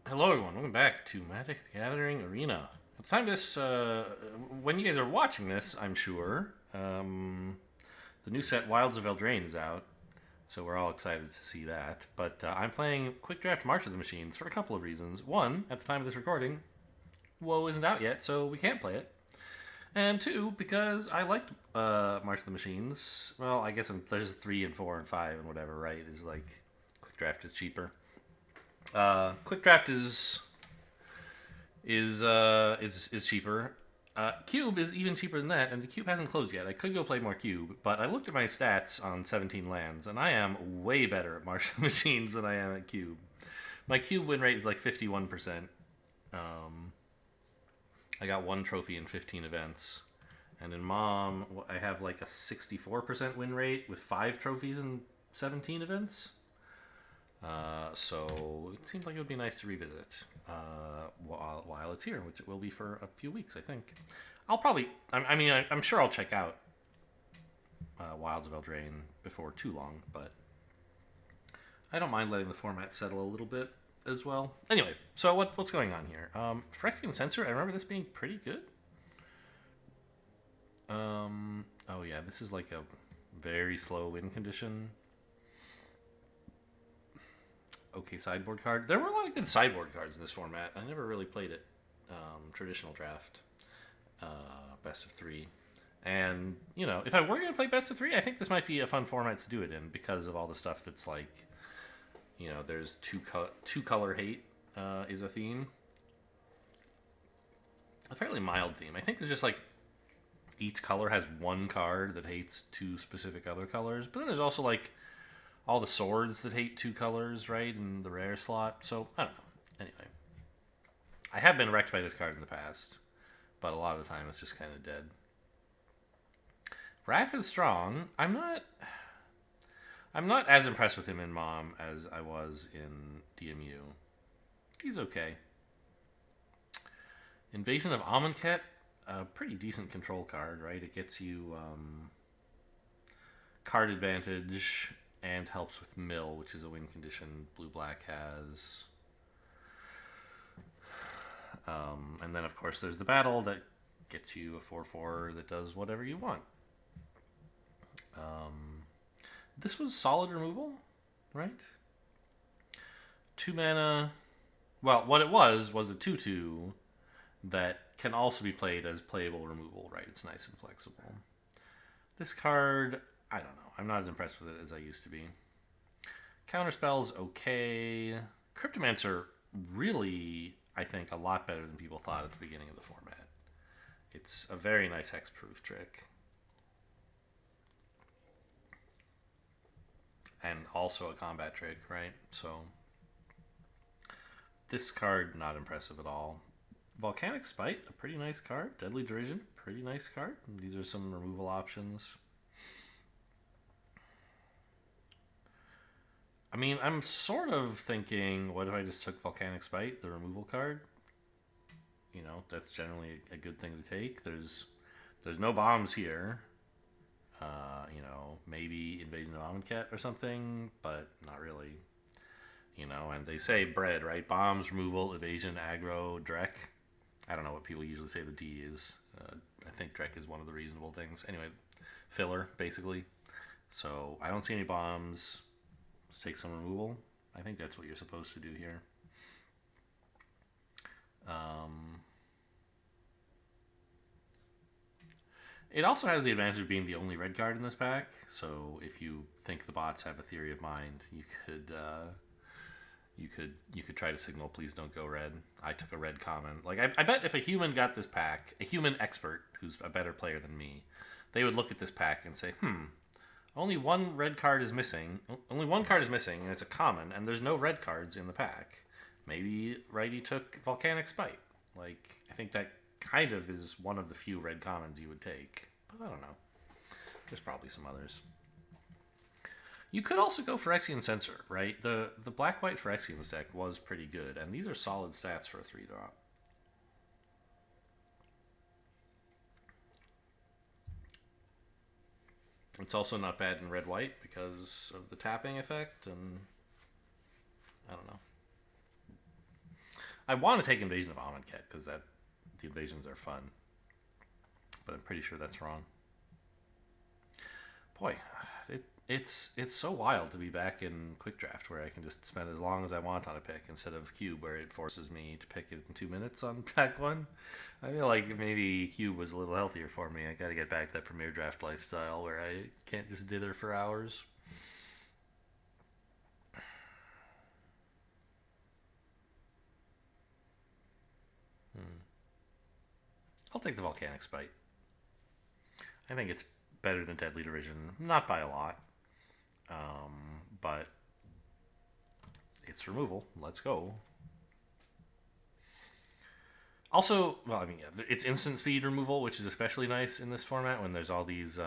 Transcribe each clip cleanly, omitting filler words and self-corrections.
Hello, everyone. Welcome back to Magic the Gathering Arena. At the time when you guys are watching this, I'm sure, the new set Wilds of Eldraine is out, so we're all excited to see that. But I'm playing Quick Draft March of the Machines for a couple of reasons. One, at the time of this recording, WoW isn't out yet, so we can't play it. And two, because I liked March of the Machines. Well, I guess there's 3 and 4 and 5 and whatever, right? Is like Quick Draft is cheaper. Quick Draft is cheaper. Cube is even cheaper than that, and the Cube hasn't closed yet. I could go play more Cube, but I looked at my stats on 17 lands, and I am way better at Martial Machines than I am at Cube. My Cube win rate is like 51%. I got 1 trophy in 15 events. And in Mom, I have like a 64% win rate with 5 trophies in 17 events. So it seems like it would be nice to revisit while it's here, which it will be for a few weeks, I think. I'm sure I'll check out Wilds of Eldraine before too long, but I don't mind letting the format settle a little bit as well. Anyway, so what's going on here? Phyrexian Censor, I remember this being pretty good. Oh yeah, this is like a very slow win condition. Okay, sideboard card. There were a lot of good sideboard cards in this format. I never really played it. Traditional draft, best of 3. And, if I were going to play best of 3, I think this might be a fun format to do it in because of all the stuff that's like, there's two color hate is a theme. A fairly mild theme. I think there's just like each color has one card that hates 2 specific other colors. But then there's also like all the swords that hate 2 colors, right, in the rare slot. So, I don't know. Anyway. I have been wrecked by this card in the past, but a lot of the time it's just kind of dead. Raph is strong. I'm not as impressed with him in Mom as I was in DMU. He's okay. Invasion of Amonkhet, a pretty decent control card, right? It gets you card advantage and helps with mill, which is a win condition blue-black has. And then, of course, there's the battle that gets you a 4/4 that does whatever you want. This was solid removal, right? 2 mana. Well, what it was a 2/2 that can also be played as playable removal, right? It's nice and flexible. This card, I don't know. I'm not as impressed with it as I used to be. Counterspell's okay. Cryptomancer, really, I think, a lot better than people thought at the beginning of the format. It's a very nice hexproof trick. And also a combat trick, right? So, this card, not impressive at all. Volcanic Spite, a pretty nice card. Deadly Derision, pretty nice card. These are some removal options. I mean, I'm sort of thinking, what if I just took Volcanic Spite, the removal card? That's generally a good thing to take. There's no bombs here. Maybe Invasion of Amonkhet or something, but not really. And they say bread, right? Bombs, removal, evasion, aggro, Drek. I don't know what people usually say the D is. I think Drek is one of the reasonable things. Anyway, filler, basically. So I don't see any bombs. Let's take some removal. I think that's what you're supposed to do here. It also has the advantage of being the only red card in this pack. So if you think the bots have a theory of mind, you could try to signal, please don't go red. I took a red common. Like I bet if a human got this pack, a human expert who's a better player than me, they would look at this pack and say, only one red card is missing. Only one card is missing, and it's a common, and there's no red cards in the pack. Maybe Righty took Volcanic Spite. Like, I think that kind of is one of the few red commons you would take. But I don't know. There's probably some others. You could also go Phyrexian Censor, right? The black-white Phyrexians deck was pretty good, and these are solid stats for a 3-drop. It's also not bad in red-white because of the tapping effect, and I don't know. I want to take Invasion of Amonkhet because the invasions are fun, but I'm pretty sure that's wrong. Boy, it's so wild to be back in Quick Draft where I can just spend as long as I want on a pick instead of Cube where it forces me to pick it in 2 minutes on pack one. I feel like maybe Cube was a little healthier for me. I got to get back to that Premier Draft lifestyle where I can't just dither for hours. I'll take the Volcanic Spite. I think it's better than Deadly Derision, not by a lot, but it's removal. Let's go. Also, well, I mean, yeah, it's instant speed removal, which is especially nice in this format when there's all these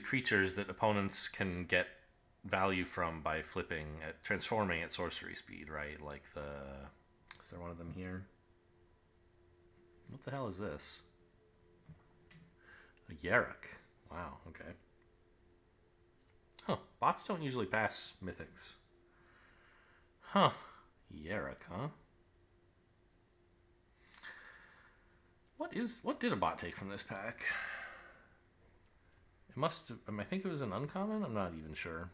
creatures that opponents can get value from by transforming at sorcery speed, right? Like is there one of them here? What the hell is this? A Yarok. Wow, okay. Huh. Bots don't usually pass mythics. Huh. Yarok, huh? What did a bot take from this pack? It must have, I think it was an uncommon? I'm not even sure.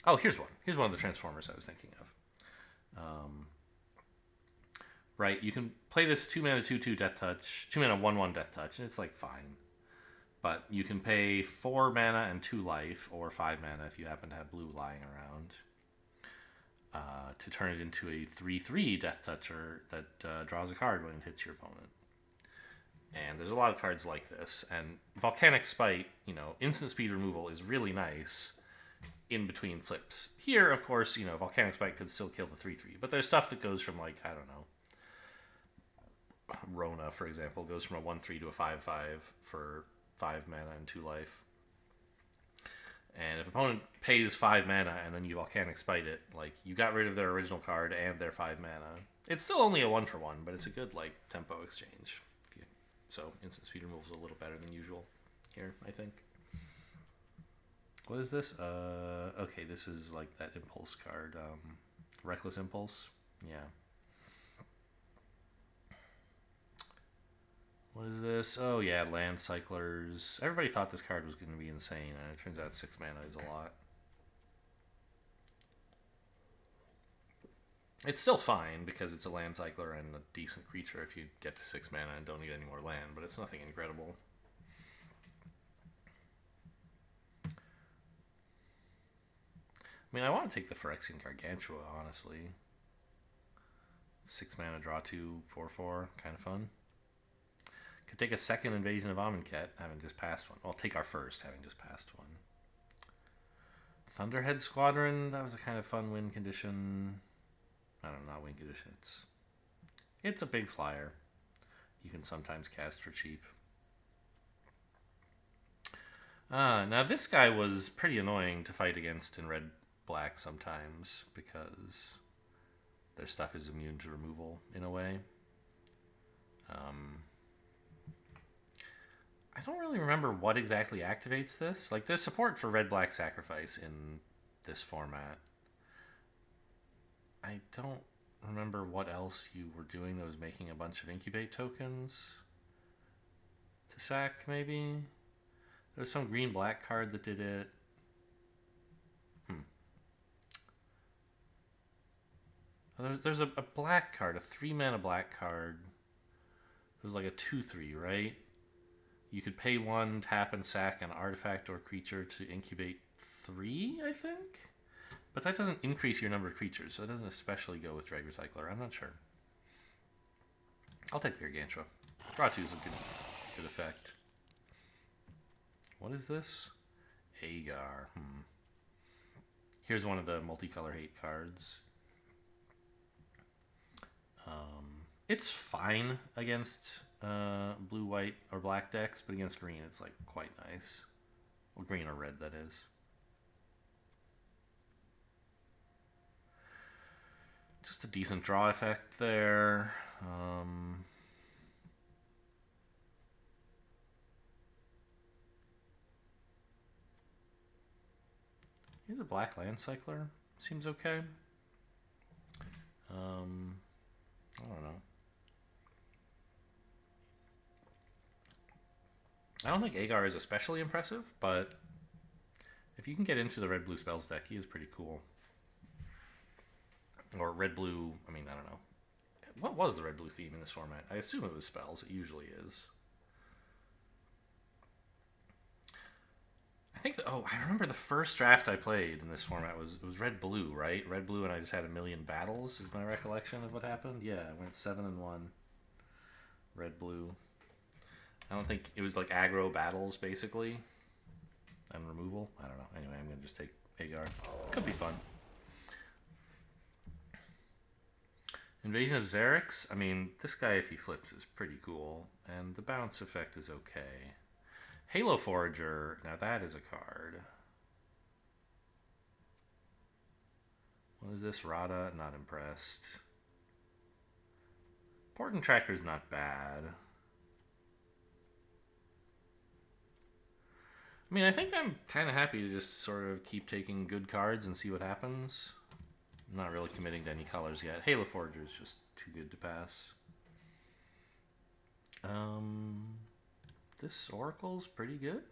Oh, here's one. Here's one of the Transformers I was thinking of. Right, you can play this 2 mana 2/2 Death Touch, 2 mana 1/1 Death Touch, and it's like fine. But you can pay 4 mana and 2 life, or 5 mana if you happen to have blue lying around, to turn it into a 3/3 Death Toucher that draws a card when it hits your opponent. And there's a lot of cards like this. And Volcanic Spite, instant speed removal is really nice in between flips. Here, of course, Volcanic Spite could still kill the 3/3. But there's stuff that goes from, like, I don't know. Rona, for example, goes from a 1/3 to a 5/5 for 5 mana and 2 life. And if opponent pays 5 mana and then you Volcanic Spite it, like, you got rid of their original card and their 5 mana. It's still only a 1-for-1, but it's a good, like, tempo exchange. So instant speed removal is a little better than usual here, I think. What is this? Okay, this is like that Impulse card. Reckless Impulse. Yeah. What is this? Oh, yeah, Land Cyclers. Everybody thought this card was going to be insane, and it turns out 6 mana is a lot. It's still fine, because it's a Land Cycler and a decent creature if you get to 6 mana and don't need any more land, but it's nothing incredible. I mean, I want to take the Phyrexian Gargantua, honestly. 6 mana, draw 2, 4/4, kind of fun. Could take a second Invasion of Amonkhet, having just passed one. Well, take our first, having just passed one. Thunderhead Squadron, that was a kind of fun win condition. I don't know, not win condition. It's a big flyer. You can sometimes cast for cheap. Now this guy was pretty annoying to fight against in red-black sometimes because their stuff is immune to removal in a way. I don't really remember what exactly activates this. Like, there's support for red-black sacrifice in this format. I don't remember what else you were doing that was making a bunch of incubate tokens to sack, maybe? There was some green-black card that did it. There's a black card, a 3 mana black card. It was like a 2/3, right? You could pay 1, tap and sack an artifact or creature to incubate 3, I think? But that doesn't increase your number of creatures, so it doesn't especially go with Drag Recycler. I'm not sure. I'll take the Gargantua. Draw 2 is a good effect. What is this? Agar. Here's one of the multicolor hate cards. It's fine against blue, white, or black decks, but against green, it's like quite nice. Well, green or red, that is. Just a decent draw effect there. Here's a black land cycler. Seems okay. I don't know. I don't think Agar is especially impressive, but if you can get into the red-blue spells deck, he is pretty cool. Or red-blue, I mean, I don't know. What was the red-blue theme in this format? I assume it was spells. It usually is. I think I remember the first draft I played in this format was red-blue, right? Red-blue, and I just had a million battles, is my recollection of what happened. Yeah, I went 7-1. Red-blue. I don't think it was like aggro battles, basically. And removal. I don't know. Anyway, I'm going to just take Agar. Could be fun. Invasion of Xerix. I mean, this guy, if he flips, is pretty cool. And the bounce effect is okay. Halo Forager. Now that is a card. What is this? Rada. Not impressed. Portent Tracker's not bad. I mean, I think I'm kind of happy to just sort of keep taking good cards and see what happens. I'm not really committing to any colors yet. Halo Forager is just too good to pass. This Oracle's pretty good.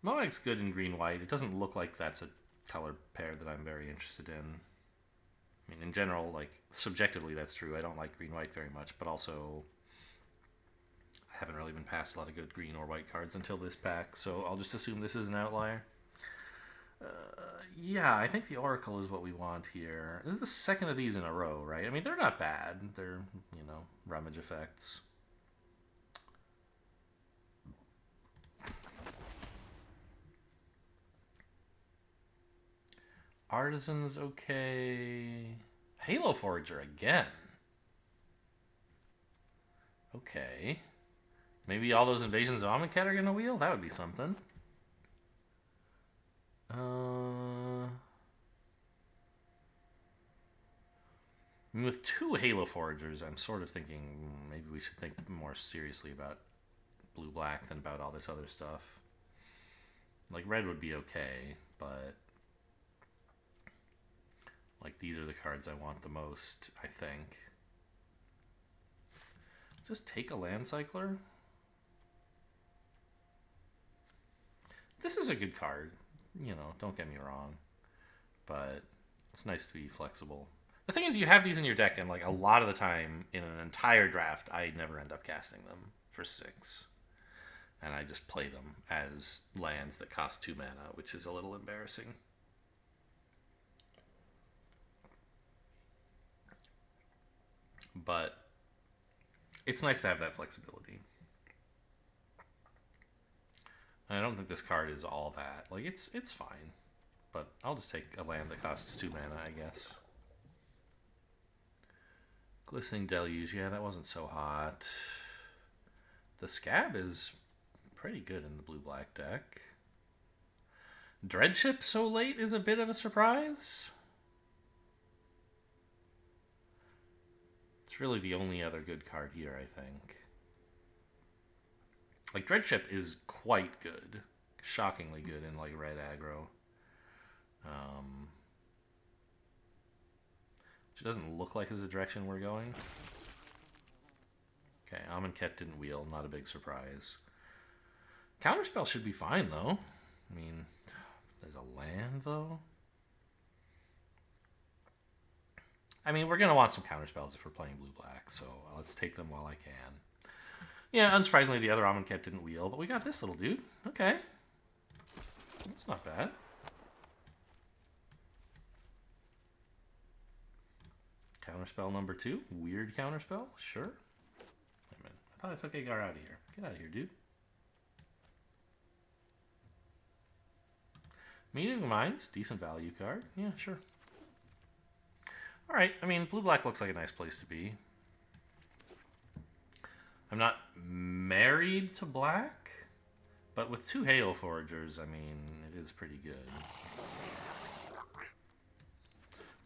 Moag's good in green-white. It doesn't look like that's a color pair that I'm very interested in. I mean, in general, like, subjectively that's true. I don't like green-white very much, but also I haven't really been passed a lot of good green or white cards until this pack, so I'll just assume this is an outlier. Yeah, I think the Oracle is what we want here. This is the second of these in a row, right? I mean, they're not bad. They're, you know, rummage effects. Artisan's okay. Halo Forager again. Okay. Maybe all those invasions of Amonkhet are going to wheel? That would be something. I mean, with two Halo Foragers, I'm sort of thinking maybe we should think more seriously about blue-black than about all this other stuff. Like, red would be okay, but like, these are the cards I want the most, I think. Just take a Land Cycler. This is a good card, you know, don't get me wrong, but it's nice to be flexible. The thing is, you have these in your deck, and like a lot of the time in an entire draft, I never end up casting them for 6. And I just play them as lands that cost 2 mana, which is a little embarrassing. But it's nice to have that flexibility. And I don't think this card is all that. Like, it's fine. But I'll just take a land that costs 2 mana, I guess. Glistening Deluge, yeah, that wasn't so hot. The Scab is pretty good in the blue-black deck. Dreadship so late is a bit of a surprise. It's really the only other good card here, I think. Like, Dreadship is quite good. Shockingly good in, like, red aggro. Which doesn't look like is the direction we're going. Okay, Amonkhet didn't wheel. Not a big surprise. Counterspell should be fine, though. I mean, there's a land, though. I mean, we're going to want some counterspells if we're playing blue-black, so let's take them while I can. Yeah, unsurprisingly, the other Amonkhet didn't wheel, but we got this little dude. Okay. That's not bad. Counterspell number 2. Weird counterspell. Sure. Wait a minute. I thought I took Agar out of here. Get out of here, dude. Meeting Minds. Decent value card. Yeah, sure. Alright. I mean, blue-black looks like a nice place to be. I'm not married to black, but with 2 Halo Foragers, I mean, it is pretty good.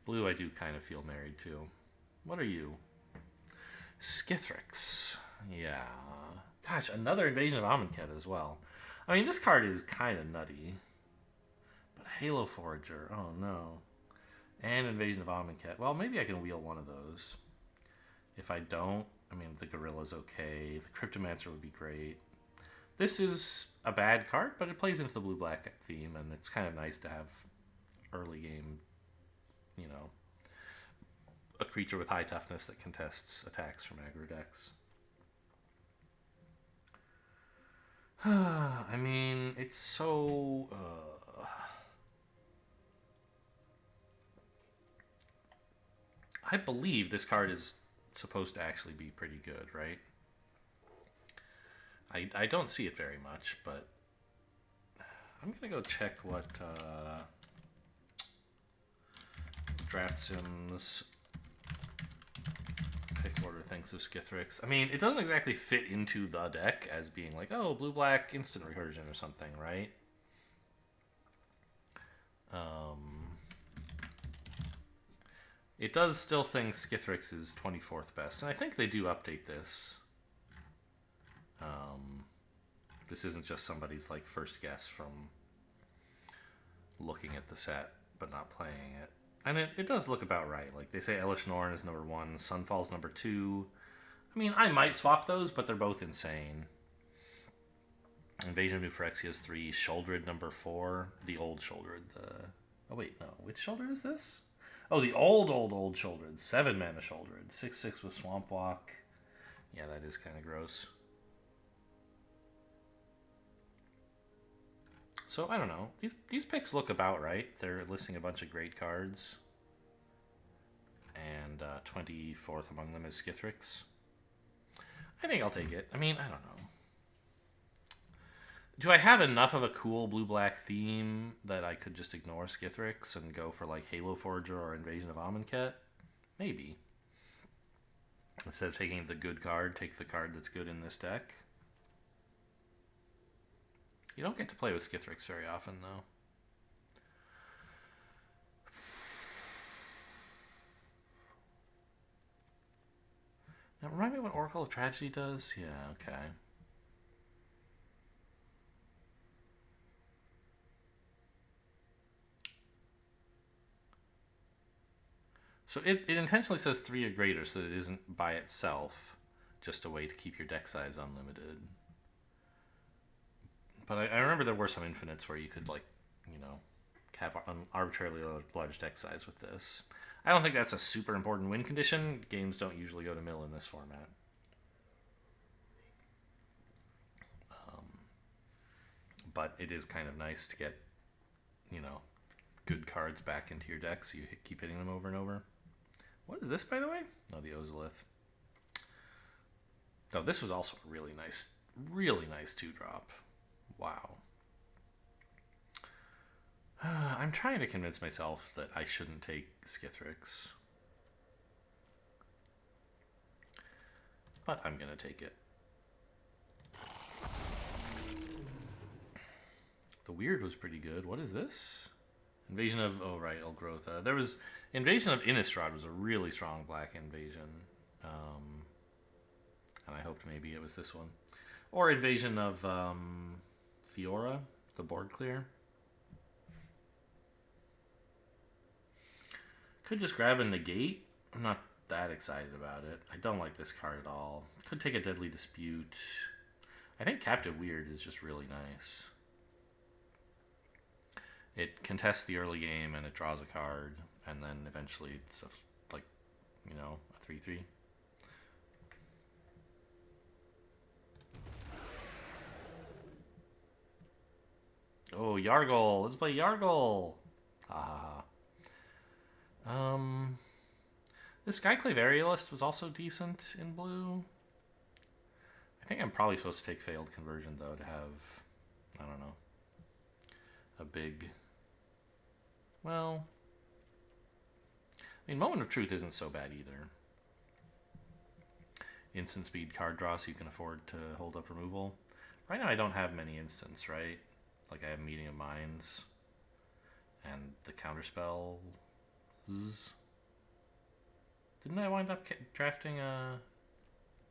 Blue I do kind of feel married to. What are you? Skithrix. Yeah. Gosh, another Invasion of Amonkhet as well. I mean, this card is kind of nutty. But Halo Forager, oh no. And Invasion of Amonkhet. Well, maybe I can wheel one of those. If I don't, I mean, the Gorilla's okay. The Cryptomancer would be great. This is a bad card, but it plays into the blue-black theme, and it's kind of nice to have early game, you know, a creature with high toughness that contests attacks from aggro decks. I mean, it's so... I believe this card is supposed to actually be pretty good, right? I don't see it very much, but I'm going to go check what Draft Sims pick order thinks of Skithrix. I mean, it doesn't exactly fit into the deck as being like, oh, blue-black instant recursion or something, right? It does still think Skithrix is 24th best, and I think they do update this. This isn't just somebody's like first guess from looking at the set but not playing it. And it does look about right. Like, they say Elish Norn is number 1, Sunfall's number 2. I mean, I might swap those, but they're both insane. Invasion of New Phyrexia is 3, Shouldered number 4, the old Shouldered. Oh wait, no, which Shouldered is this? Oh, the old Shouldered, 7 mana Shouldered, 6/6 with Swamp Walk. Yeah, that is kind of gross. So, I don't know. These picks look about right. They're listing a bunch of great cards. And 24th among them is Skithrix. I think I'll take it. I mean, I don't know. Do I have enough of a cool blue-black theme that I could just ignore Skithrix and go for, like, Halo Forger or Invasion of Amonkhet? Maybe. Instead of taking the good card, take the card that's good in this deck. You don't get to play with Skithrix very often, though. Now, remind me what Oracle of Tragedy does? Yeah, okay. So it intentionally says 3 or greater so that it isn't by itself just a way to keep your deck size unlimited. But I remember there were some infinites where you could, like, you know, have an arbitrarily large deck size with this. I don't think that's a super important win condition. Games don't usually go to mill in this format. But it is kind of nice to get, you know, good cards back into your deck so you keep hitting them over and over. What is this, by the way? Oh, the Ozolith. Oh, this was also a really nice 2-drop. Wow. I'm trying to convince myself that I shouldn't take Skithrix. But I'm going to take it. The Weird was pretty good. What is this? Invasion of... Oh, right, Old Growth. There was... Invasion of Innistrad was a really strong black invasion. And I hoped maybe it was this one. Or Invasion of Fiora, the board clear. Could just grab a negate. I'm not that excited about it. I don't like this card at all. Could take a Deadly Dispute. I think Captive Weird is just really nice. It contests the early game and it draws a card, and then eventually it's a 3/3. Oh, Yargle! Let's play Yargle! This Skyclave Aerialist was also decent in blue. I think I'm probably supposed to take Failed Conversion, though, to have, I don't know, a big... Well... I mean, Moment of Truth isn't so bad either. Instant speed card draw so you can afford to hold up removal. Right now I don't have many instants, right? Like I have Meeting of Minds and the Counterspell. Didn't I wind up drafting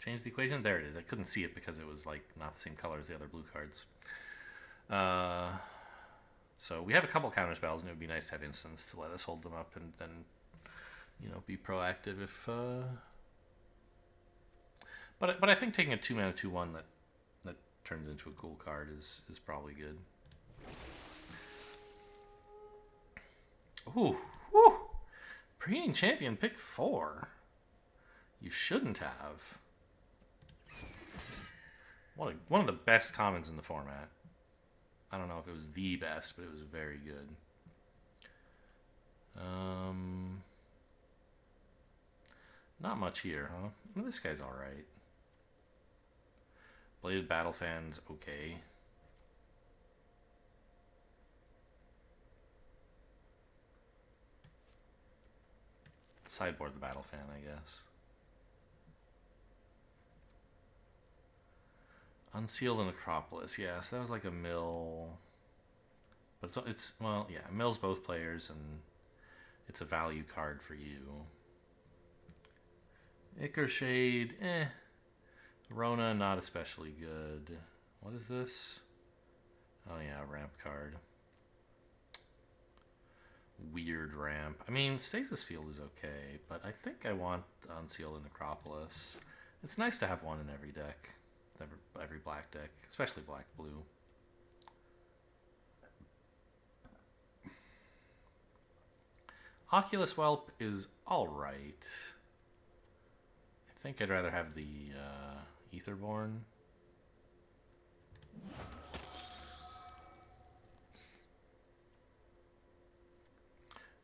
Change the Equation? There it is. I couldn't see it because it was like not the same color as the other blue cards. So we have a couple counter spells, and it would be nice to have instants to let us hold them up and then, be proactive if. But I think taking a 2-mana 2/1 that turns into a cool card is probably good. Ooh, woo! Preening Champion, pick 4. You shouldn't have. One of the best commons in the format. I don't know if it was the best, but it was very good. Not much here, huh? Well, this guy's alright. Bladed Battle Fan's okay. Sideboard the Battle Fan, I guess. Unseal the Necropolis. Yeah, so that was like a mill. But it's well, yeah, mills both players, and it's a value card for you. Ichor Shade, Rona, not especially good. What is this? Oh yeah, ramp card. Weird ramp. I mean, Stasis Field is okay, but I think I want Unseal the Necropolis. It's nice to have one in every deck. Every black deck, especially black-blue. Oculus Whelp is alright. I think I'd rather have the Etherborn.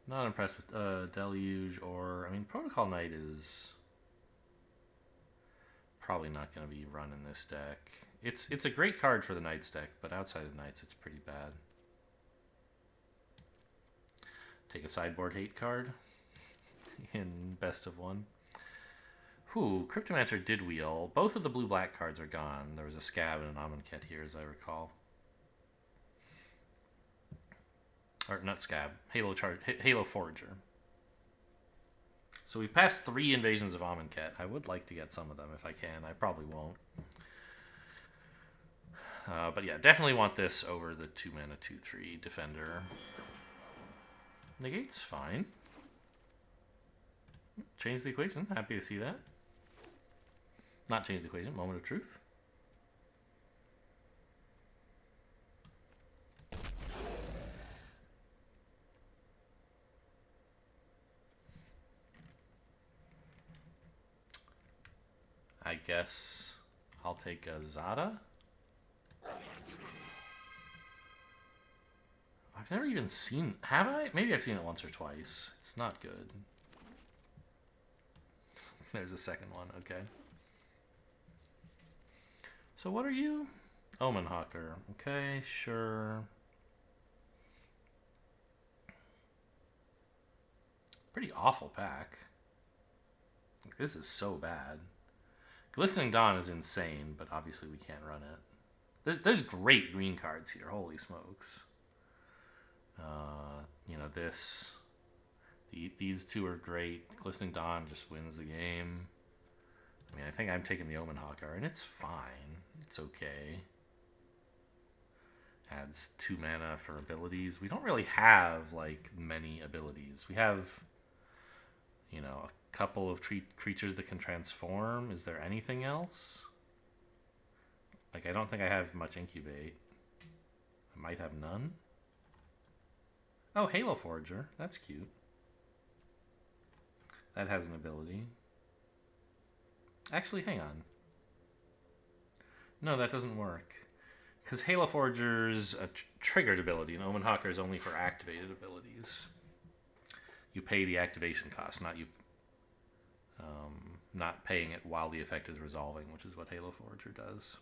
Not impressed with Deluge or... I mean, Protocol Knight is probably not going to be run in this deck. It's a great card for the Knights deck, but outside of Knights, it's pretty bad. Take a sideboard hate card in best of one. Whew, Cryptomancer did wheel. Both of the blue-black cards are gone. There was a Scab and an Amonkhet here, as I recall. Or not Scab, Halo Forager. So we've passed 3 invasions of Amonkhet. I would like to get some of them if I can. I probably won't. But yeah, definitely want this over the 2-mana 2/3 Defender. Negate's fine. Change the equation. Happy to see that. Not change the equation. Moment of truth. I guess I'll take a Zada. I've never even seen... Have I? Maybe I've seen it once or twice. It's not good. There's a second one. Okay. So what are you? Omen Hawker. Okay, sure. Pretty awful pack. This is so bad. Glistening Dawn is insane, but obviously we can't run it. There's great green cards here. Holy smokes. These two are great. Glistening Dawn just wins the game. I mean, I think I'm taking the Omen Hawker, and it's fine. It's okay. Adds 2 mana for abilities. We don't really have, like, many abilities. We have, a couple of creatures that can transform. Is there anything else? Like, I don't think I have much Incubate. I might have none. Oh, Halo Forager. That's cute. That has an ability. Actually, hang on. No, that doesn't work. Because Halo Forager's a triggered ability, and Omen Hawker is only for activated abilities. You pay the activation cost, not paying it while the effect is resolving, which is what Halo Forager does.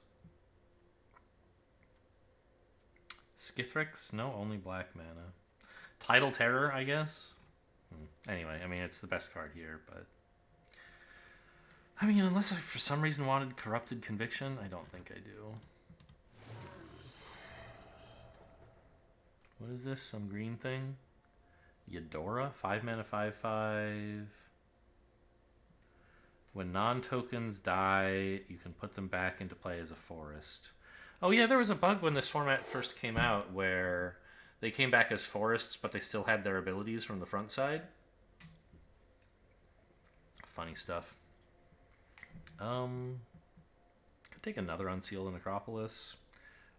Skithrix? No, only black mana. Tidal Terror, I guess? Anyway, I mean, it's the best card here, but... I mean, unless I for some reason wanted Corrupted Conviction, I don't think I do. What is this? Some green thing? Eudora? 5 mana, 5/5. When non-tokens die, you can put them back into play as a forest. Oh yeah, there was a bug when this format first came out where They came back as forests, but they still had their abilities from the front side. Funny stuff. Could take another Unsealed Necropolis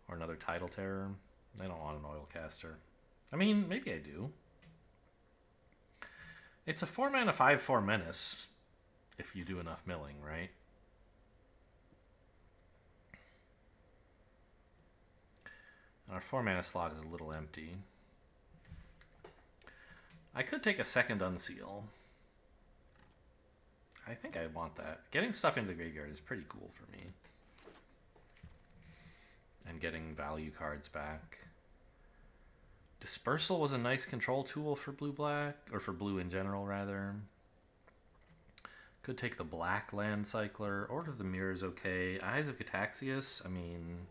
or another Tidal Terror. I don't want an Oilcaster. I mean, maybe I do. It's a 4-mana 5/4 menace if you do enough milling, right? Our 4-mana slot is a little empty. I could take a second Unseal. I think I want that. Getting stuff into the graveyard is pretty cool for me. And getting value cards back. Dispersal was a nice control tool for blue-black, or for blue in general, rather. Could take the black land cycler. Order of the Mirror is okay. Eyes of Cataxius, I mean,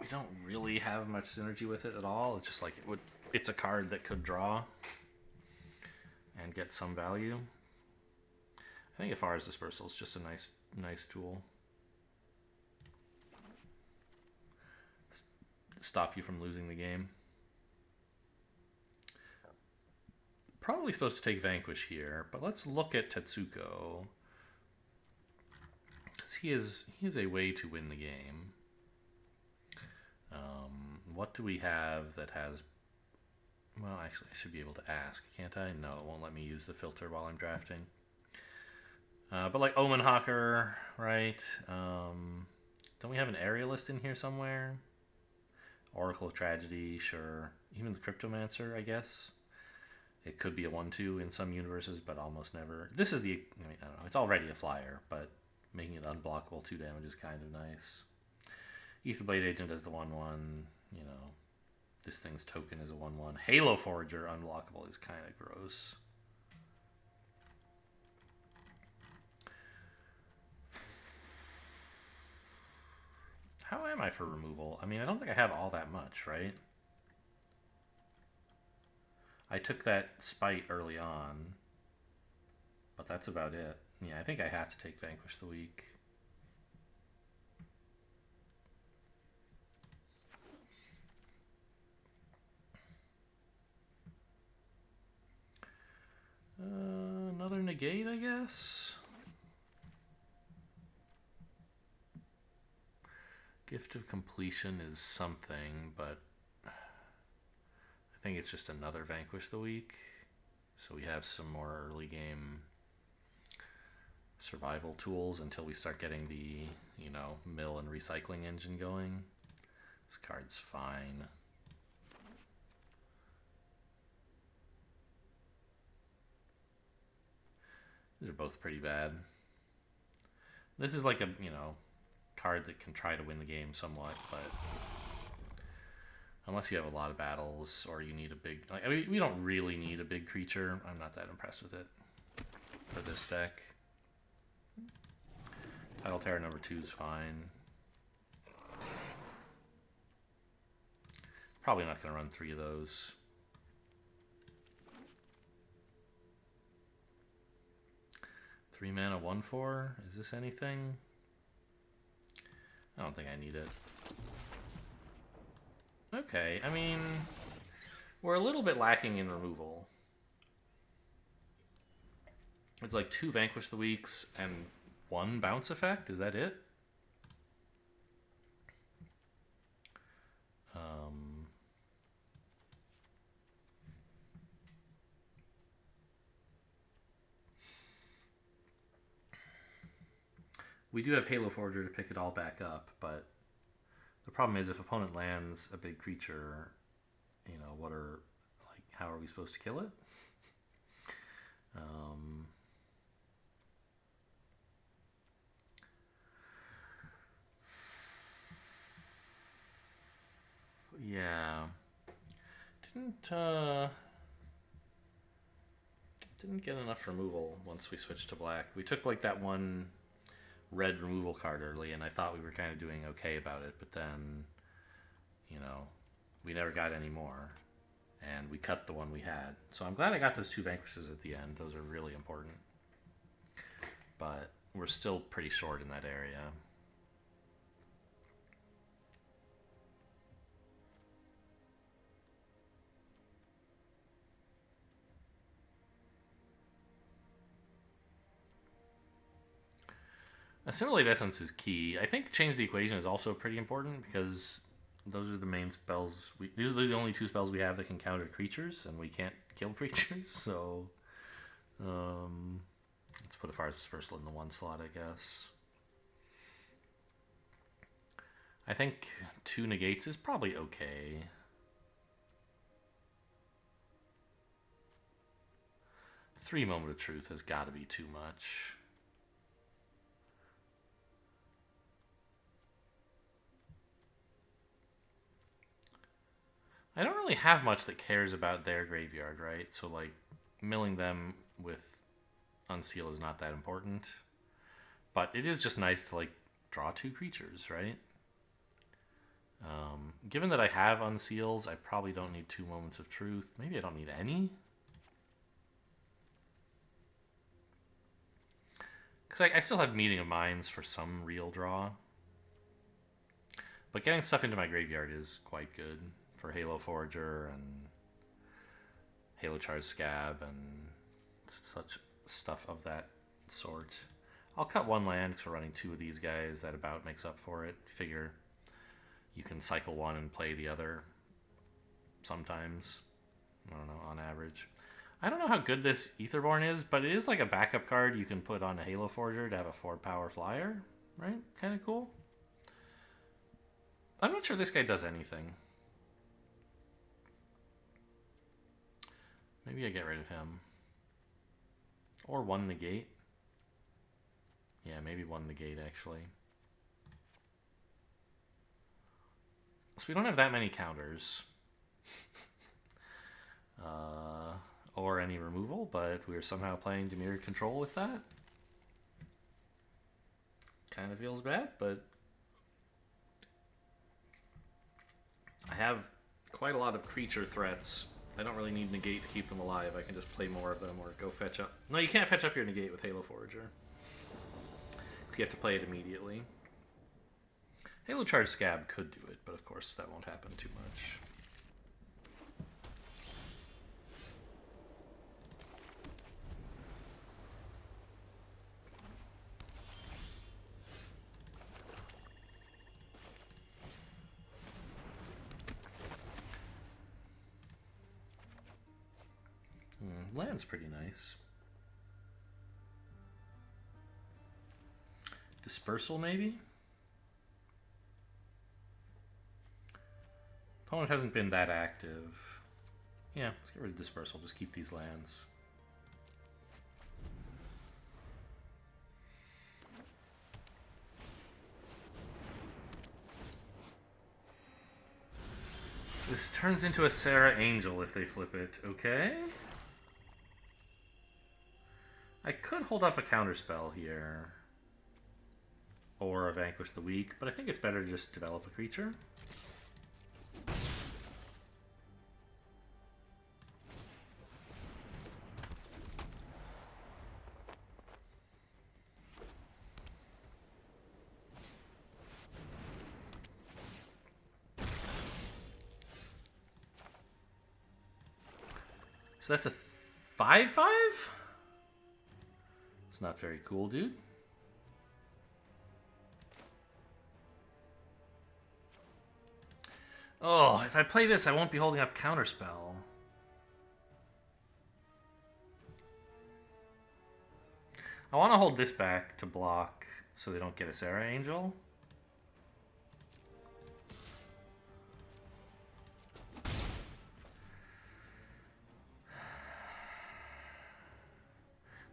we don't really have much synergy with it at all. It's just like it's a card that could draw and get some value. I think Afara's Dispersal is just a nice tool. Stop you from losing the game. Probably supposed to take Vanquish here, but let's look at Tetsuko. Because he is a way to win the game. What do we have that has... Well, actually, I should be able to ask, can't I? No, it won't let me use the filter while I'm drafting. But like Omen Hawker, right? Don't we have an Aerialist in here somewhere? Oracle of Tragedy, sure. Even the Cryptomancer, I guess. It could be a 1/2 in some universes, but almost never. This is the... I mean, I don't know. It's already a flyer, but making it unblockable 2 damage is kind of nice. Aetherblade Agent as the 1/1. You know, this thing's token is a 1/1. Halo Forager unblockable is kind of gross. How am I for removal? I mean, I don't think I have all that much, right? I took that Spite early on, but that's about it. Yeah, I think I have to take Vanquish the Weak. Another negate, I guess. Gift of Completion is something, but I think it's just another Vanquish the Weak. So we have some more early game survival tools until we start getting the, you know, mill and recycling engine going. This card's fine. These are both pretty bad. This is like a, you know, card that can try to win the game somewhat, but unless you have a lot of battles or you need a big... Like, I mean, we don't really need a big creature. I'm not that impressed with it for this deck. Tidal Terror number 2 is fine. Probably not going to run 3 of those. Three mana, 1/4. Is this anything? I don't think I need it. Okay, I mean, we're a little bit lacking in removal. It's like 2 Vanquish the Weeks and 1 bounce effect. Is that it? We do have Halo Forger to pick it all back up, but the problem is if opponent lands a big creature, you know, how are we supposed to kill it? Yeah. Didn't get enough removal once we switched to black. We took like that 1 red removal card early, and I thought we were kind of doing okay about it, but then, you know, we never got any more, and we cut the one we had. So I'm glad I got those 2 Vanquishes at the end. Those are really important. But we're still pretty short in that area. Assimilate Essence is key. I think Change the Equation is also pretty important because those are the main spells. These are the only two spells we have that can counter creatures, and we can't kill creatures. So, let's put a Fire's Dispersal in the one slot, I guess. I think 2 negates is probably okay. Three Moment of Truth has got to be too much. I don't really have much that cares about their graveyard, right? So, like, milling them with Unseal is not that important. But it is just nice to, like, draw 2 creatures, right? Given that I have Unseals, I probably don't need 2 Moments of Truth. Maybe I don't need any. Because I still have Meeting of Minds for some real draw. But getting stuff into my graveyard is quite good for Halo Forager and Halo Charged Scab and such stuff of that sort. I'll cut 1 land because we're running 2 of these guys. That about makes up for it. Figure you can cycle 1 and play the other sometimes. I don't know, on average. I don't know how good this Aetherborn is, but it is like a backup card you can put on a Halo Forger to have a 4-power flyer, right? Kind of cool. I'm not sure this guy does anything. Maybe I get rid of him. Or 1 negate. Yeah, maybe 1 negate, actually. So we don't have that many counters. Or any removal, but we're somehow playing Dimir control with that. Kind of feels bad, but I have quite a lot of creature threats. I don't really need negate to keep them alive. I can just play more of them or go fetch up. No, you can't fetch up your negate with Halo Forager. You have to play it immediately. Halo Charged Scab could do it, but of course that won't happen too much. Land's pretty nice. Dispersal, maybe? Opponent hasn't been that active. Yeah, let's get rid of Dispersal. Just keep these lands. This turns into a Sarah Angel if they flip it. Okay. I could hold up a counterspell here. Or a Vanquish the Weak, but I think it's better to just develop a creature. So that's a 5/5? It's not very cool, dude. Oh, if I play this, I won't be holding up Counterspell. I want to hold this back to block so they don't get a Sarah Angel.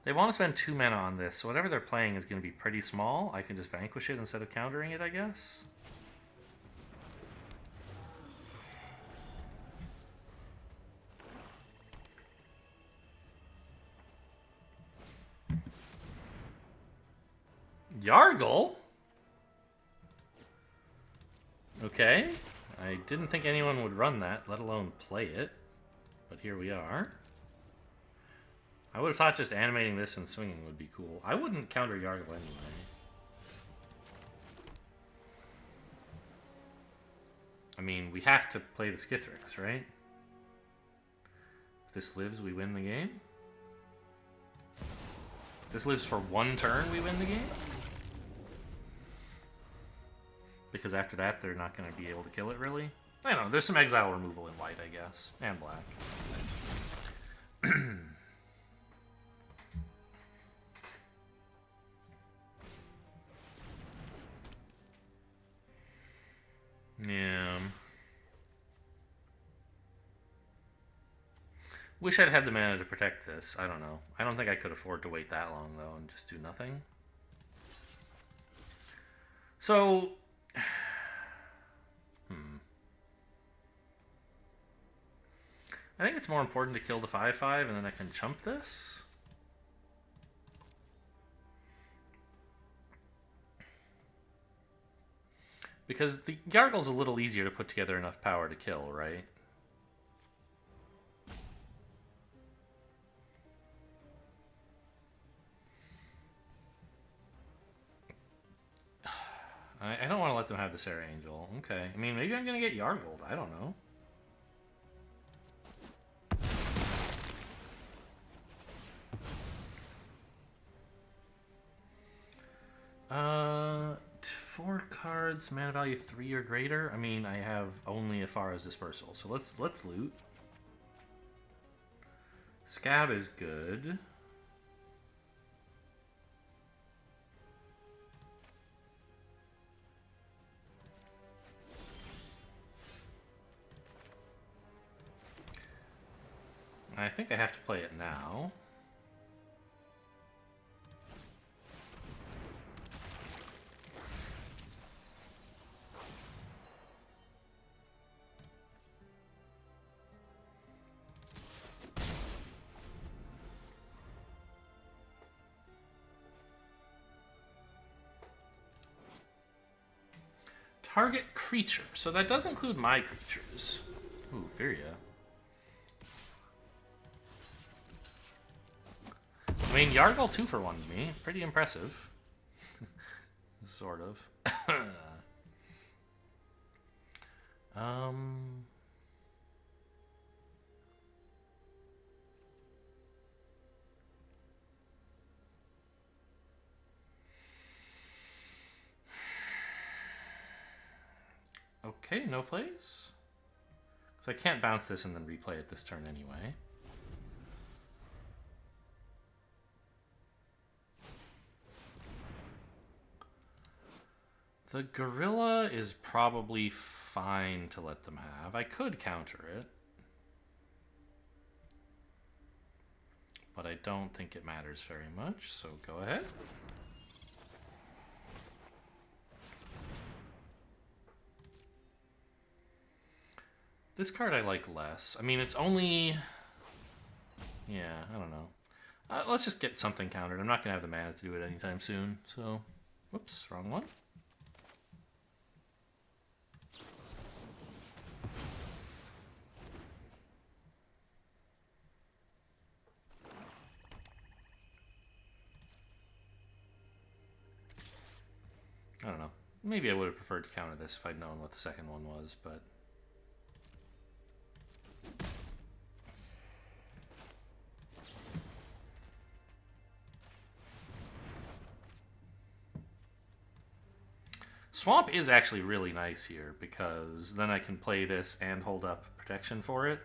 They want to spend 2 mana on this, so whatever they're playing is going to be pretty small. I can just vanquish it instead of countering it, I guess. Yargle? Okay. I didn't think anyone would run that, let alone play it. But here we are. I would have thought just animating this and swinging would be cool. I wouldn't counter Yargle anyway. I mean, we have to play the Skithrix, right? If this lives, we win the game. If this lives for 1 turn, we win the game. because after that they're not going to be able to kill it, really. I don't know. There's some exile removal in white, I guess. And black. Yeah. Wish I'd had the mana to protect this. I don't know. I don't think I could afford to wait that long, though, and just do nothing. So... I think it's more important to kill the 5/5, and then I can chump this. Because the Gargle's a little easier to put together enough power to kill, right? I don't want to let them have the Sarah Angel. Okay. I mean, maybe I'm going to get Yargled. I don't know. Uh, 4 cards, mana value 3 or greater. I mean, I have only Afara's Dispersal, so let's loot. Scab is good. I think I have to play it now. Target creature. So that does include my creatures. Ooh, Furia. I mean, Yargle 2 for 1 to me. Pretty impressive. Sort of. Okay, no plays. So I can't bounce this and then replay it this turn anyway. The Gorilla is probably fine to let them have. I could counter it. But I don't think it matters very much, so go ahead. This card I like less. I mean, it's only... Yeah, I don't know. Let's just get something countered. I'm not going to have the mana to do it anytime soon, so... Whoops, wrong one. I don't know. Maybe I would have preferred to counter this if I'd known what the second one was, but... Swamp is actually really nice here, because then I can play this and hold up protection for it.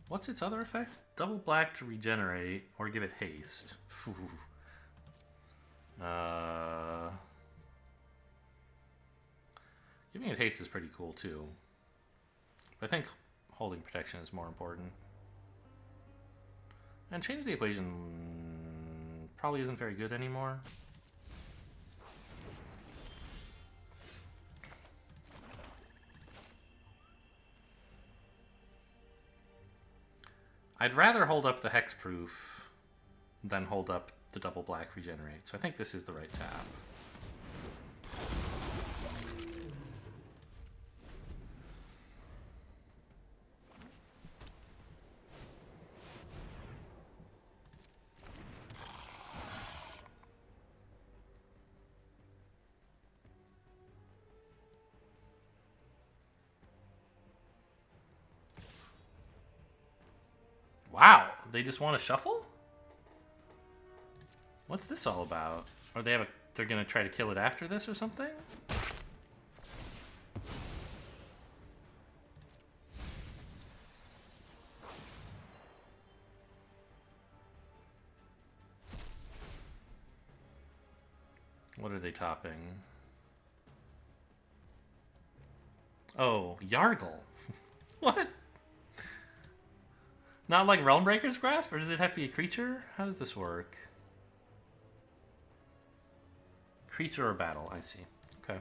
What's its other effect? Double black to regenerate, or give it haste. Giving it haste is pretty cool too. But I think holding protection is more important. And change the equation probably isn't very good anymore. I'd rather hold up the hexproof than hold up the double black regenerate, so I think this is the right tap. Wow, they just want to shuffle? What's this all about? Or they're gonna try to kill it after this or something? What are they topping? Oh, Yargle. What? Not like Realmbreaker's Grasp? Or does it have to be a creature? How does this work? Creature or battle, I see. Okay.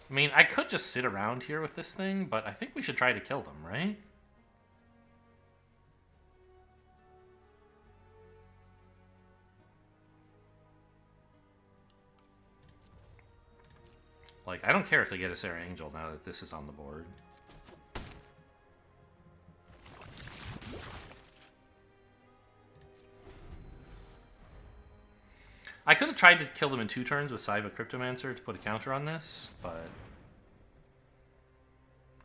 I mean, I could just sit around here with this thing, but I think we should try to kill them, right? Like, I don't care if they get a Sarah Angel now that this is on the board. I could have tried to kill them in 2 turns with Saiba Cryptomancer to put a counter on this, but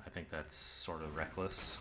I think that's sort of reckless.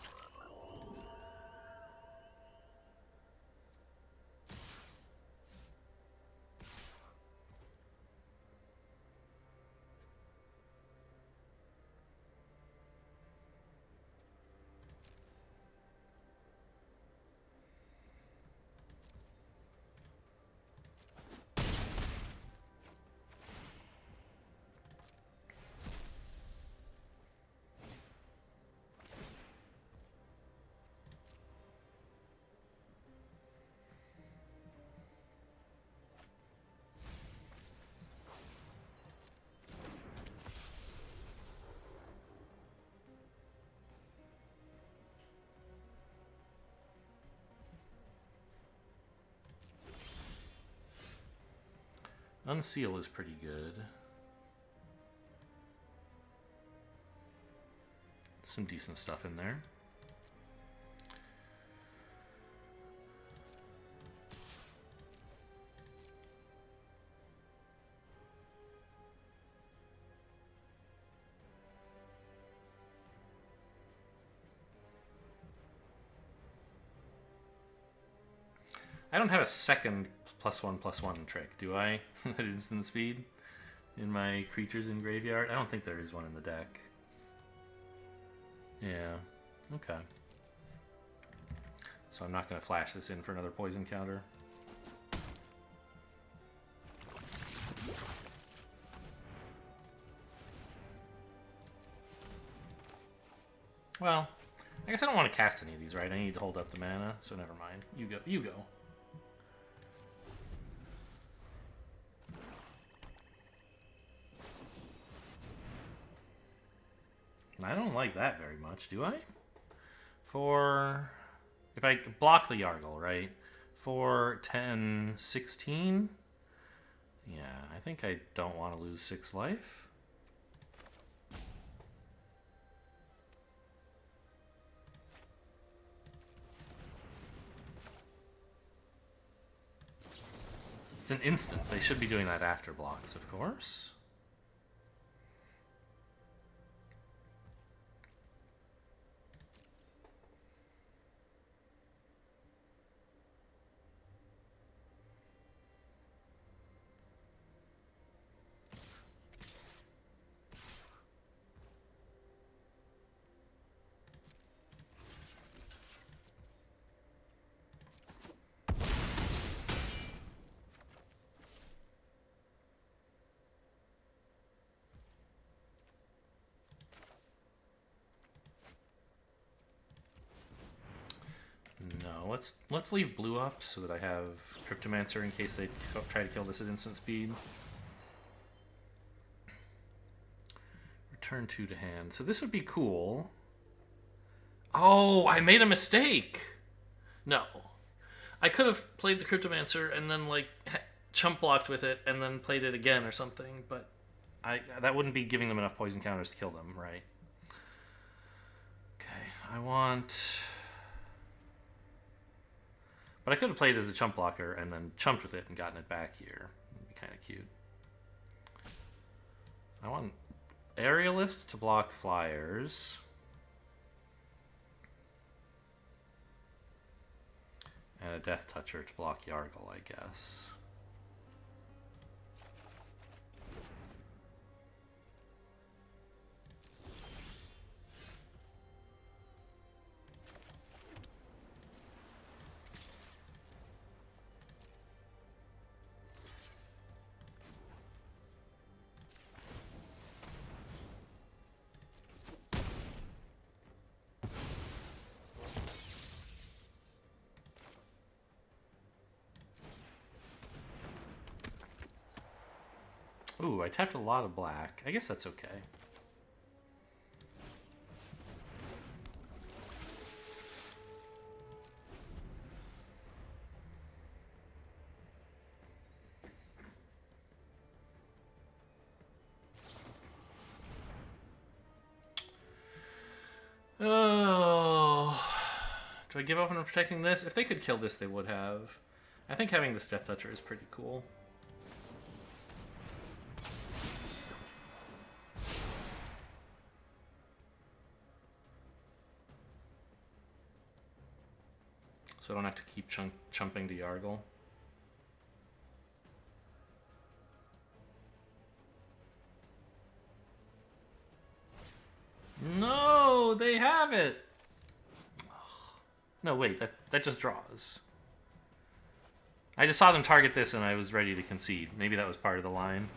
Unseal is pretty good. Some decent stuff in there. I don't have a second +1/+1 trick, do I? At instant speed in my creatures in graveyard? I don't think there is one in the deck. Yeah, okay. So I'm not going to flash this in for another poison counter. Well, I guess I don't want to cast any of these, right? I need to hold up the mana, so never mind. You go. You go. I don't like that very much, do I? For... If I block the Yargle, right? For 10, 16? Yeah, I think I don't want to lose 6 life. It's an instant. They should be doing that after blocks, of course. No, let's leave blue up so that I have Cryptomancer in case they try to kill this at instant speed. Return 2 to hand. So this would be cool. Oh, I made a mistake. No. I could have played the Cryptomancer and then like chump blocked with it and then played it again or something, but that wouldn't be giving them enough poison counters to kill them, right? Okay, I want... But I could have played as a chump blocker and then chumped with it and gotten it back here. It'd be kind of cute. I want Aerialist to block flyers. And a Death Toucher to block Yargle, I guess. Ooh, I tapped a lot of black. I guess that's okay. Oh, do I give up on protecting this? If they could kill this, they would have. I think having this Death Toucher is pretty cool. So I don't have to keep chumping to Yargle. No, they have it. No, wait, that just draws. I just saw them target this and I was ready to concede. Maybe that was part of the line.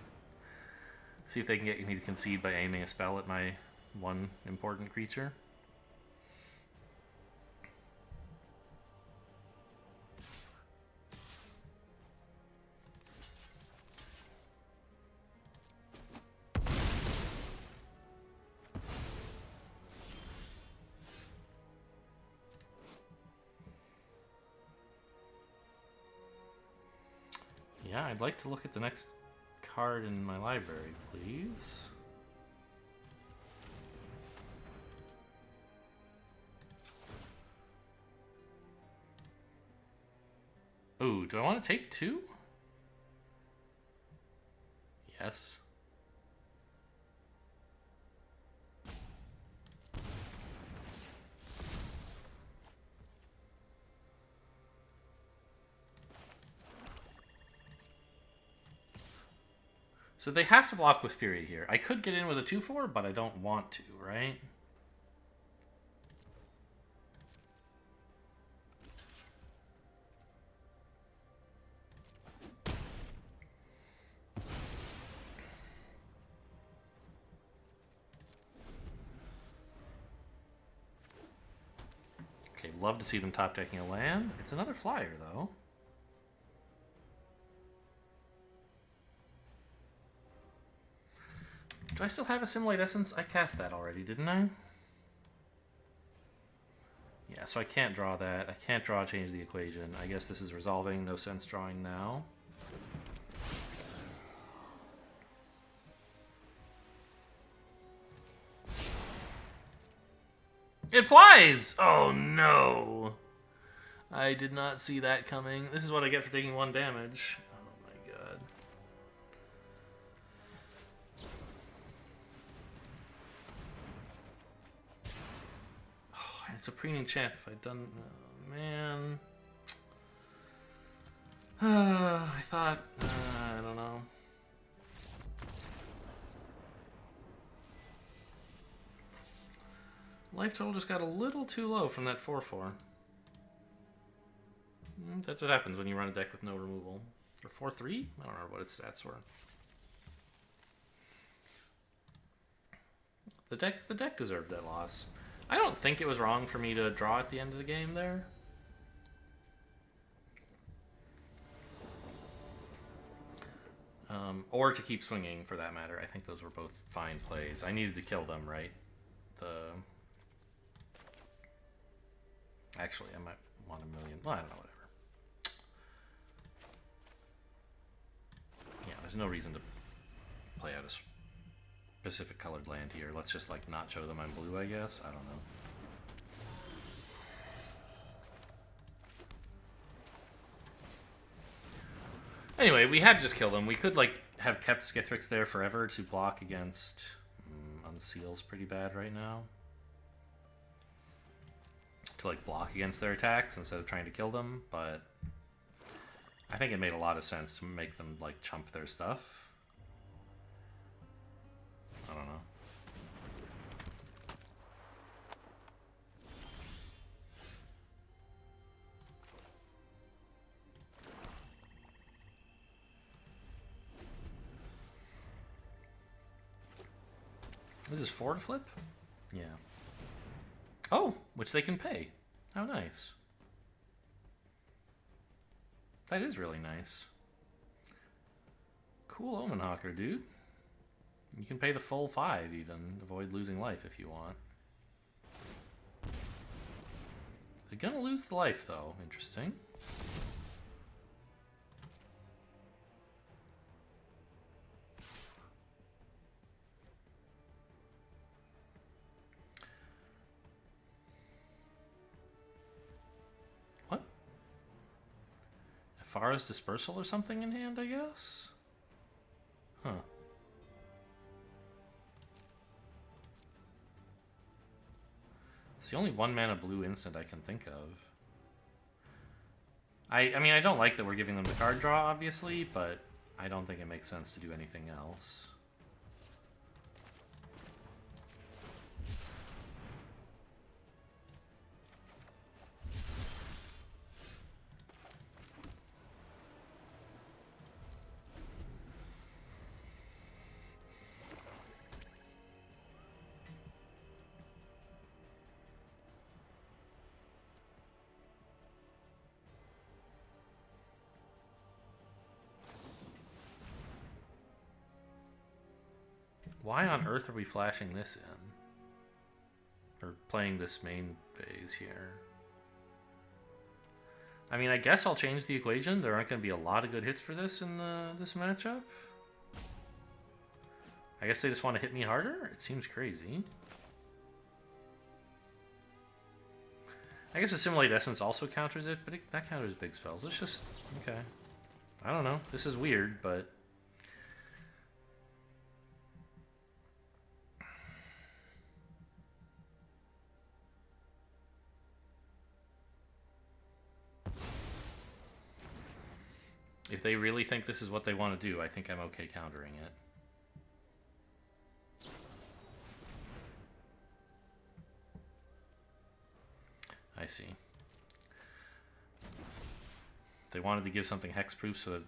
See if they can get me to concede by aiming a spell at my one important creature. Yeah, I'd like to look at the next card in my library, please. Ooh, do I want to take two? Yes. So they have to block with Fury here. I could get in with a 2/4, but I don't want to, right? Okay, love to see them top decking a land. It's another flyer, though. Do I still have Assimilate Essence? I cast that already, didn't I? Yeah, so I can't draw that. I can't draw Change the Equation. I guess this is resolving. No sense drawing now. It flies! Oh no! I did not see that coming. This is what I get for taking 1 damage. Oh my god. Oh, it's a preening champ if I'd done... Oh, man. I thought... I don't know. Life total just got a little too low from that 4/4. That's what happens when you run a deck with no removal. Or 4/3? I don't remember what its stats were. The deck deserved that loss. I don't think it was wrong for me to draw at the end of the game there. Or to keep swinging, for that matter. I think those were both fine plays. I needed to kill them, right? Actually, I might want 1,000,000. Well, I don't know, whatever. Yeah, there's no reason to play out a specific colored land here. Let's just, like, not show them I'm blue, I guess. I don't know. Anyway, we had just killed him. We could, like, have kept Skithrix there forever to block against... Unseal's pretty bad right now. To, like, block against their attacks instead of trying to kill them, but... I think it made a lot of sense to make them, like, chump their stuff. I don't know. This is forward flip? Yeah. Oh, which they can pay. How nice. That is really nice. Cool Omen Hawker, dude. You can pay the full 5 even. Avoid losing life if you want. They're gonna lose the life though. Interesting. What? Farah's Dispersal or something in hand, I guess? Huh. It's the only 1-mana blue instant I can think of. I mean, I don't like that we're giving them the card draw, obviously, but I don't think it makes sense to do anything else. Why on earth are we flashing this in? Or playing this main phase here? I mean, I guess I'll change the equation. There aren't going to be a lot of good hits for this in this matchup. I guess they just want to hit me harder? It seems crazy. I guess Assimilate Essence also counters it, but that counters big spells. It's just... okay. I don't know. This is weird, but... if they really think this is what they want to do, I think I'm okay countering it. I see. They wanted to give something hexproof so that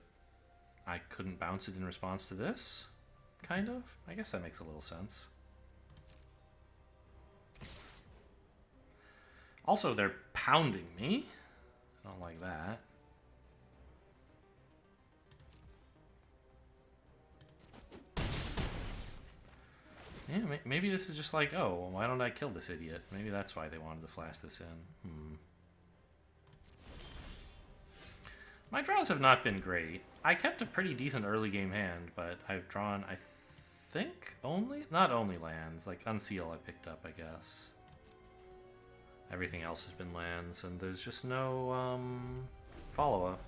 I couldn't bounce it in response to this? Kind of? I guess that makes a little sense. Also, they're pounding me. I don't like that. Yeah, maybe this is just like, oh, why don't I kill this idiot? Maybe that's why they wanted to flash this in. My draws have not been great. I kept a pretty decent early game hand, but I've drawn, I think, not only lands, like Unseal I picked up, I guess. Everything else has been lands, and there's just no follow-up.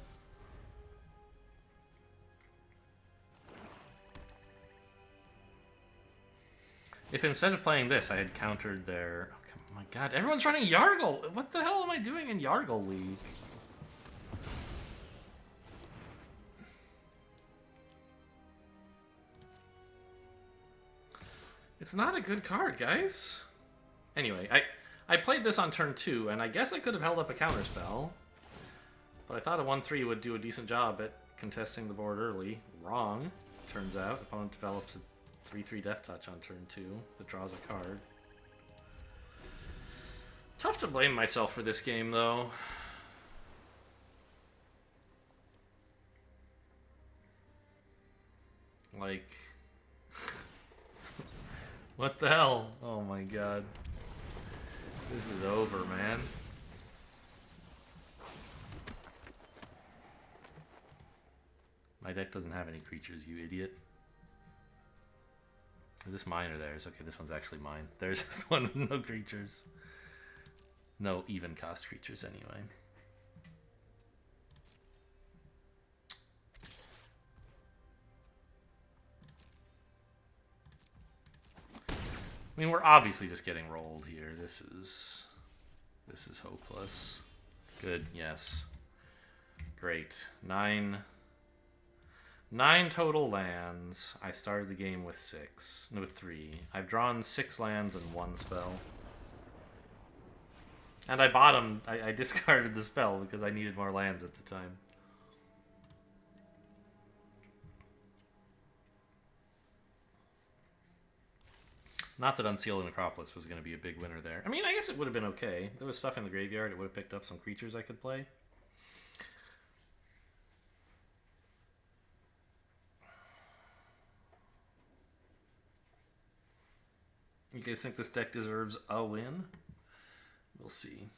If instead of playing this, I had countered their... oh my god, everyone's running Yargle! What the hell am I doing in Yargle League? It's not a good card, guys. Anyway, I played this on turn 2, and I guess I could have held up a counterspell. But I thought a 1-3 would do a decent job at contesting the board early. Wrong, turns out. Opponent develops a 3-3 Death Touch on turn 2 that draws a card. Tough to blame myself for this game, though. Like... what the hell? Oh my god. This is over, man. My deck doesn't have any creatures, you idiot. Is this mine or theirs? Okay, this one's actually mine. There's this one with no creatures. No even cost creatures, anyway. I mean, we're obviously just getting rolled here. This is hopeless. Good, yes. Great. Nine total lands. I started the game with 6. No, with 3. I've drawn 6 lands and 1 spell. And I bottomed. I discarded the spell because I needed more lands at the time. Not that Unsealed Necropolis was going to be a big winner there. I mean, I guess it would have been okay. There was stuff in the graveyard. It would have picked up some creatures I could play. You guys think this deck deserves a win? We'll see.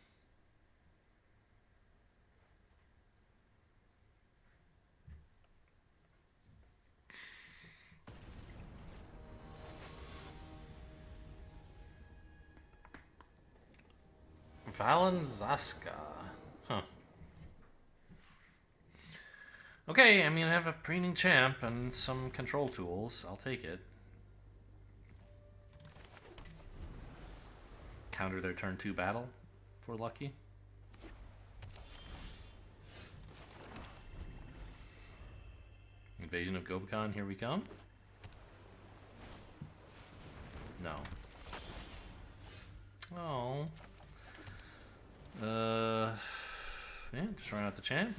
Valenzaska. Huh. Okay, I mean, I have a preening champ and some control tools. I'll take it. Counter their turn 2 battle for lucky. Invasion of Gobekon, here we come. No. Oh. Yeah, just run out the champ.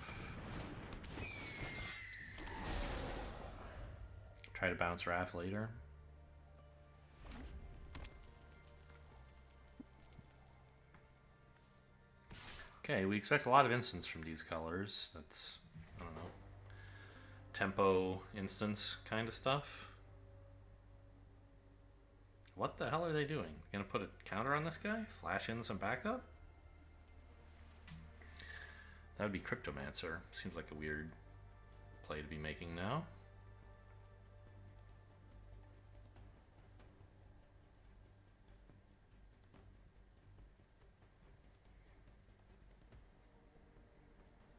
Try to bounce Raph later. Okay, we expect a lot of instants from these colors. That's, I don't know, tempo instance kind of stuff. What the hell are they doing? Gonna put a counter on this guy? Flash in some backup? That would be Cryptomancer. Seems like a weird play to be making now.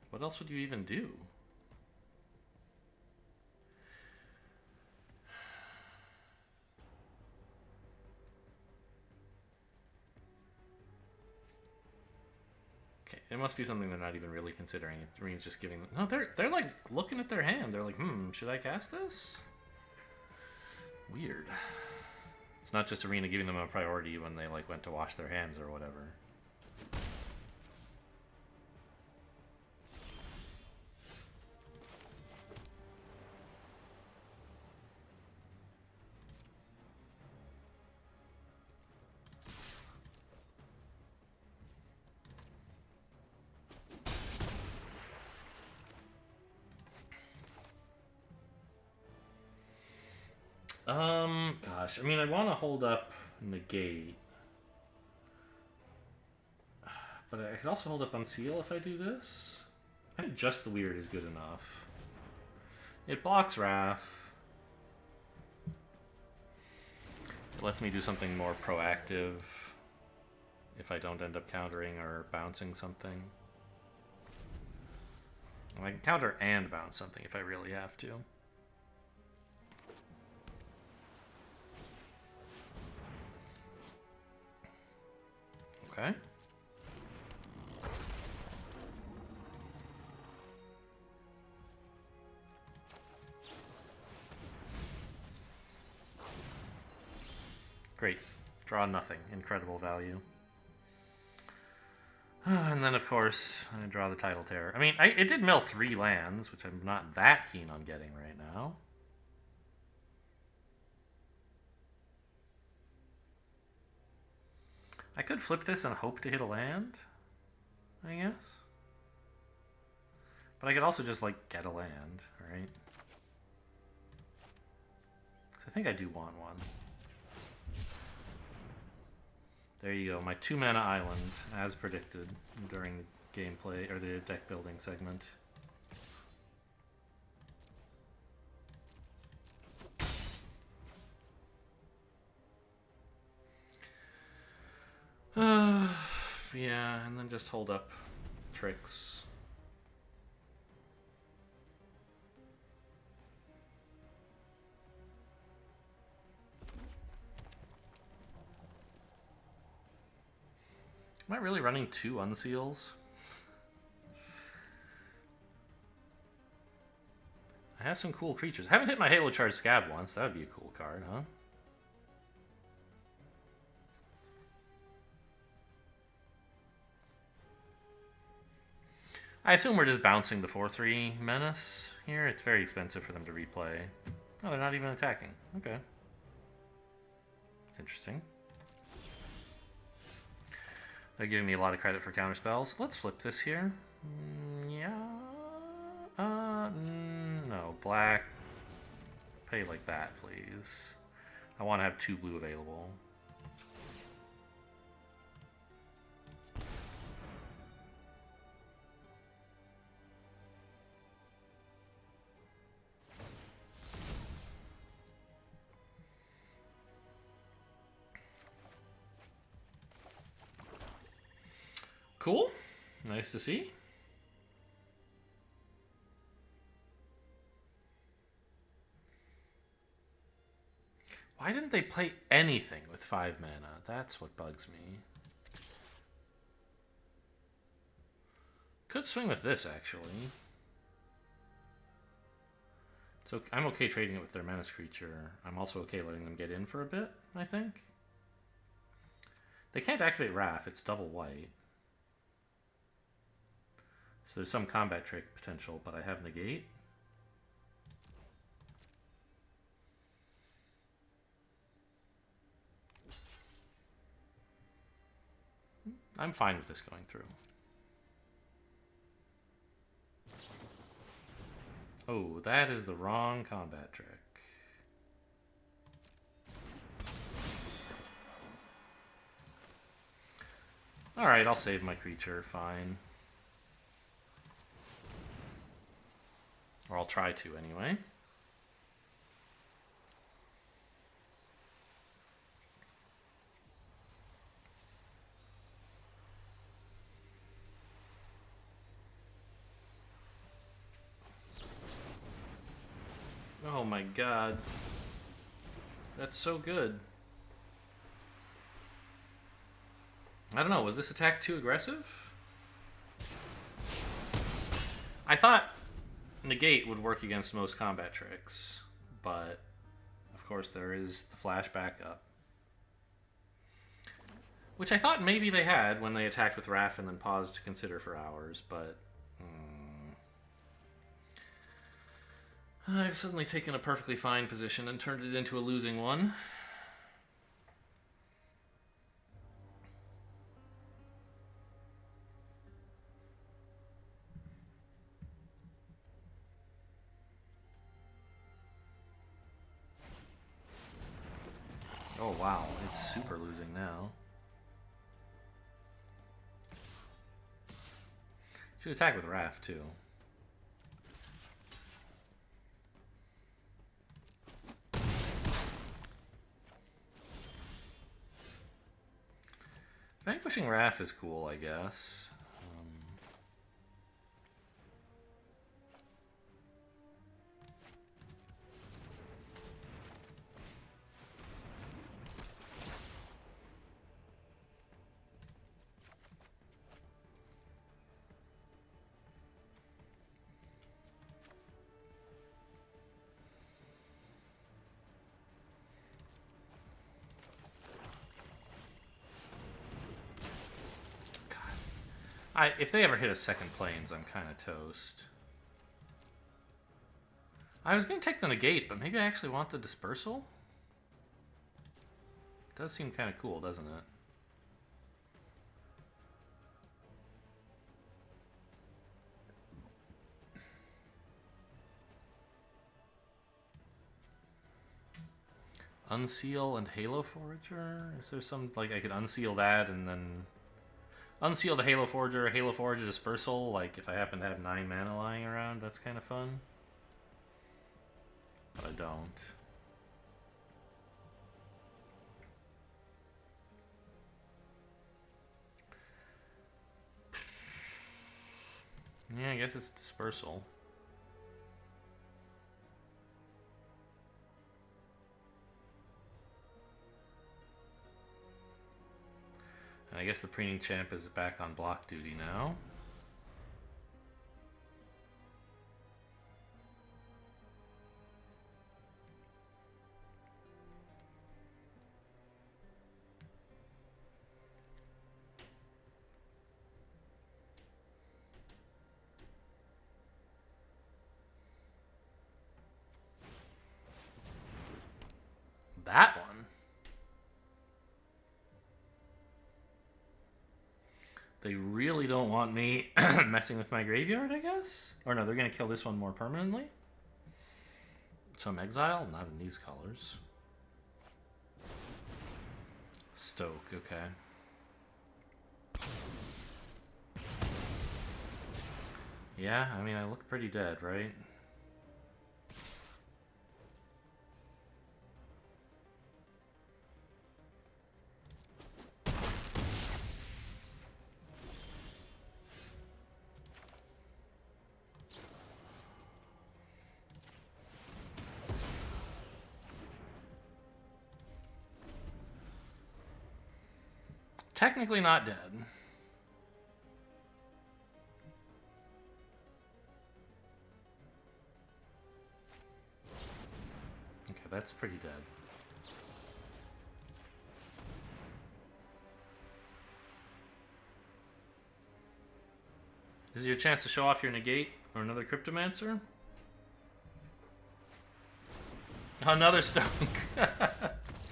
What else would you even do? Okay, it must be something they're not even really considering. Rene's just giving them... No, they're like looking at their hand. They're like, should I cast this? Weird. It's not just Arena giving them a priority when they like went to wash their hands or whatever. Gosh, I mean, I want to hold up Negate. But I could also hold up Unseal if I do this. I think just the Weird is good enough. It blocks Raph. It lets me do something more proactive if I don't end up countering or bouncing something. I can counter and bounce something if I really have to. Okay. Great. Draw nothing. Incredible value. And then, of course, I draw the Tidal Terror. I mean, it did mill 3 lands, which I'm not that keen on getting right now. I could flip this and hope to hit a land, I guess. But I could also just, like, get a land, right? Because I think I do want one. There you go, my 2-mana island, as predicted during the gameplay, or the deck building segment. Yeah, and then just hold up tricks. Am I really running 2 unseals? I have some cool creatures. I haven't hit my Halo Charge Scab once. That would be a cool card, huh? I assume we're just bouncing the 4-3 Menace here. It's very expensive for them to replay. Oh, they're not even attacking. Okay. That's interesting. They're giving me a lot of credit for counterspells. Let's flip this here. Yeah. No. Black. Pay like that, please. I want to have 2 blue available. Cool. Nice to see. Why didn't they play anything with 5 mana? That's what bugs me. Could swing with this, actually. So I'm okay trading it with their menace creature. I'm also okay letting them get in for a bit, I think. They can't activate Wrath. It's double white. So there's some combat trick potential, but I have negate. I'm fine with this going through. Oh, that is the wrong combat trick. Alright, I'll save my creature, fine. Or I'll try to anyway. Oh my god. That's so good. I don't know, was this attack too aggressive? I thought negate would work against most combat tricks, but of course there is the flash backup. Which I thought maybe they had when they attacked with Wrath and then paused to consider for hours, but I've suddenly taken a perfectly fine position and turned it into a losing one. Oh wow, it's super losing now. Should attack with Wrath too. Vanquishing Wrath is cool, I guess. If they ever hit a second planes, I'm kind of toast. I was going to take the negate, but maybe I actually want the dispersal? Does seem kind of cool, doesn't it? Unseal and Halo Forager? Is there some, like, I could unseal that and then unseal the Halo Forager, Halo Forager Dispersal, like, if I happen to have 9 mana lying around, that's kind of fun. But I don't. Yeah, I guess it's Dispersal. I guess the preening champ is back on block duty now. That one. They really don't want me messing with my graveyard, I guess? Or no, they're going to kill this one more permanently. So I'm exile? Not in these colors. Stoke, okay. Yeah, I mean, I look pretty dead, right? Technically not dead. Okay, that's pretty dead. This is your chance to show off your negate or another Cryptomancer. Another Stoke.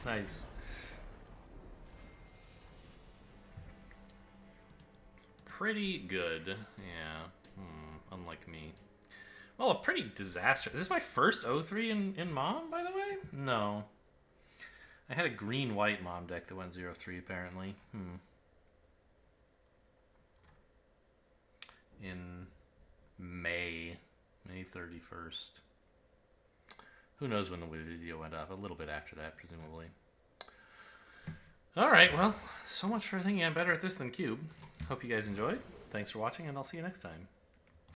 Nice. Pretty good. Yeah. Unlike me. Well, a pretty disaster. Is this my first 0-3 in Mom, by the way? No. I had a green-white Mom deck that went 0-3, apparently. In May 31st. Who knows when the video went up? A little bit after that, presumably. Alright, well, so much for thinking I'm better at this than Cube. Hope you guys enjoyed. Thanks for watching, and I'll see you next time.